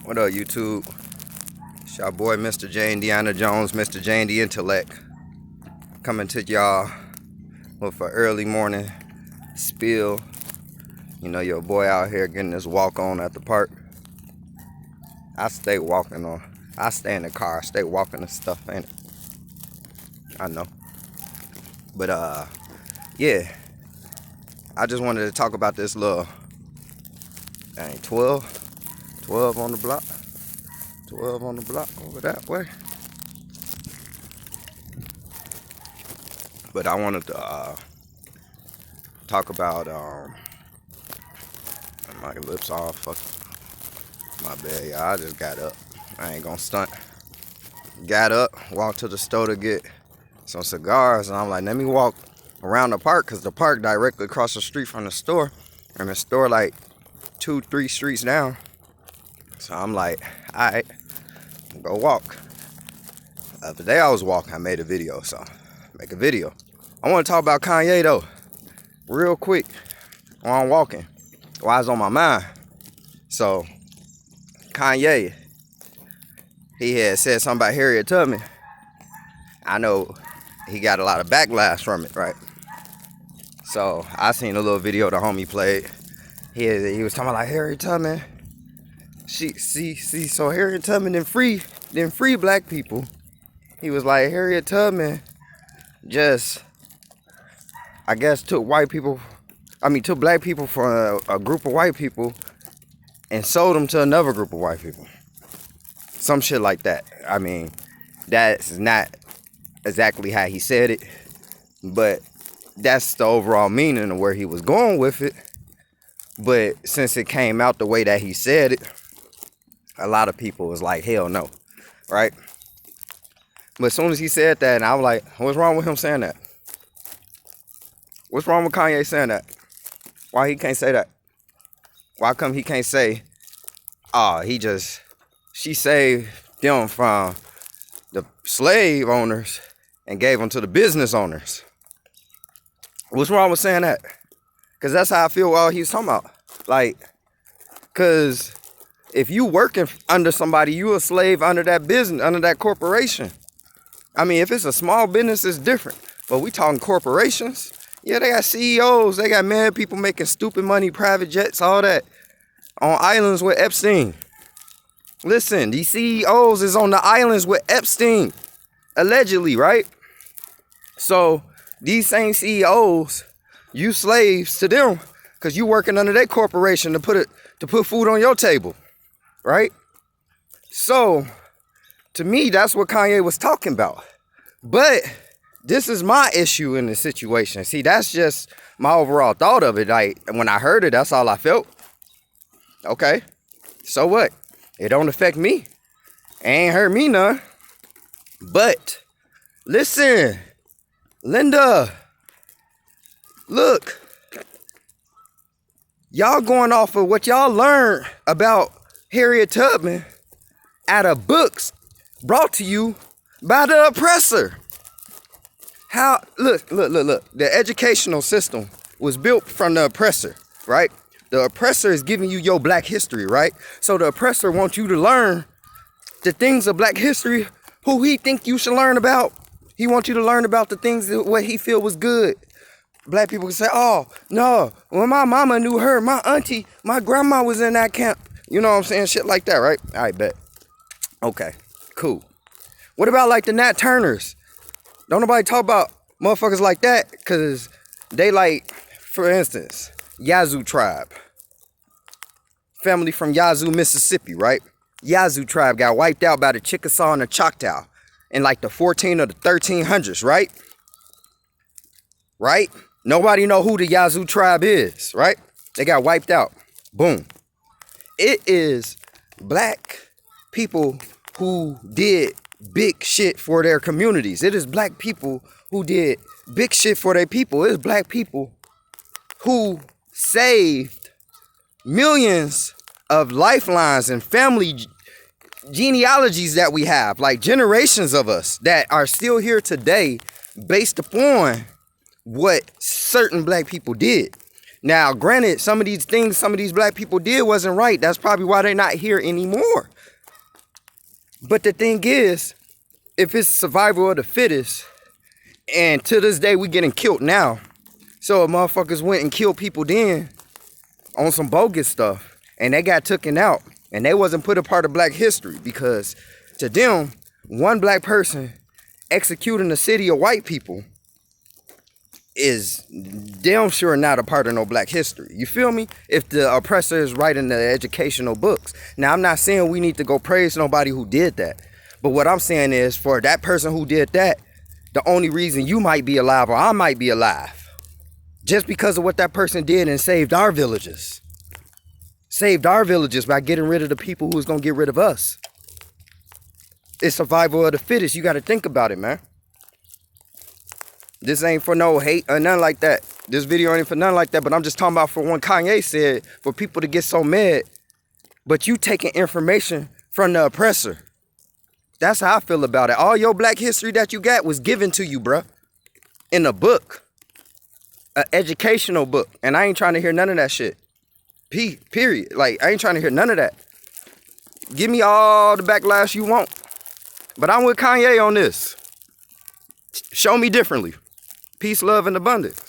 What up, YouTube? It's your boy, Mr. Jindyanajones, Mr. J-Indy Intellect, coming to y'all with an early morning spill. You know, your boy out here getting this walk on at the park. I stay walking on. I stay in the car. I stay walking and stuff, ain't it? I know. But, yeah. I just wanted to talk about this little, 12 on the block. 12 on the block over that way. But I wanted to talk about my lips all fucking my bad, y'all. I just got up. I ain't gonna stunt. Got up, walked to the store to get some cigars, and I'm like, let me walk around the park, because the park directly across the street from the store, and the store like 2-3 streets down. So I'm like, alright, go walk. The other day I was walking, I made a video, so make a video. I want to talk about Kanye though, real quick, while I'm walking, while it's on my mind. So Kanye, he had said something about Harriet Tubman. I know he got a lot of backlash from it, right? So I seen a little video the homie played. He was talking about like Harriet Tubman. So Harriet Tubman didn't free black people. He was like, Harriet Tubman just, I guess, took black people from a group of white people and sold them to another group of white people. Some shit like that. I mean, that's not exactly how he said it, but that's the overall meaning of where he was going with it. But since it came out the way that he said it, a lot of people was like, hell no, right? But as soon as he said that, and I was like, what's wrong with him saying that? What's wrong with Kanye saying that? Why he can't say that? Why come he can't say, she saved them from the slave owners and gave them to the business owners? What's wrong with saying that? Because that's how I feel while he was talking about. Like, because if you working under somebody, you a slave under that business, under that corporation. I mean, if it's a small business, it's different. But we talking corporations. Yeah, they got CEOs. They got mad people making stupid money, private jets, all that. On islands with Epstein. Listen, these CEOs is on the islands with Epstein. Allegedly, right? So, these same CEOs, you slaves to them, because you working under their corporation to put food on your table. Right? So, to me, that's what Kanye was talking about. But this is my issue in the situation. See, that's just my overall thought of it. Like, when I heard it, that's all I felt. Okay. So what? It don't affect me. It ain't hurt me none. But, listen, Linda, look, y'all going off of what y'all learned about Harriet Tubman out of books brought to you by the oppressor. Look. The educational system was built from the oppressor, right? The oppressor is giving you your black history, right? So the oppressor wants you to learn the things of black history who he think you should learn about. He wants you to learn about the things that what he feel was good. Black people can say, oh, no, when my mama knew her, my auntie, my grandma was in that camp. You know what I'm saying? Shit like that, right? I bet. Okay, cool. What about like the Nat Turners? Don't nobody talk about motherfuckers like that, because they like, for instance, Yazoo tribe. Family from Yazoo, Mississippi, right? Yazoo tribe got wiped out by the Chickasaw and the Choctaw in like the 14 or the 1300s, right? Right? Nobody know who the Yazoo tribe is, right? They got wiped out. Boom. It is black people who did big shit for their communities. It is black people who did big shit for their people. It is black people who saved millions of lifelines and family genealogies that we have, like generations of us that are still here today based upon what certain black people did. Now, granted, some of these things some of these black people did wasn't right. That's probably why they're not here anymore. But the thing is, if it's survival of the fittest, and to this day we getting killed now, so if motherfuckers went and killed people then on some bogus stuff, and they got taken out, and they wasn't put a part of black history, because to them, one black person executing a city of white people is damn sure not a part of no black history. You feel me? If the oppressor is writing the educational books. Now, I'm not saying we need to go praise nobody who did that. But what I'm saying is, for that person who did that, the only reason you might be alive or I might be alive, just because of what that person did and saved our villages. Saved our villages by getting rid of the people who's going to get rid of us. It's survival of the fittest. You got to think about it, man. This ain't for no hate or nothing like that. This video ain't for nothing like that. But I'm just talking about for when Kanye said for people to get so mad. But you taking information from the oppressor. That's how I feel about it. All your black history that you got was given to you, bruh. In a book. An educational book. And I ain't trying to hear none of that shit. Period. Like, I ain't trying to hear none of that. Give me all the backlash you want. But I'm with Kanye on this. Show me differently. Peace, love, and abundance.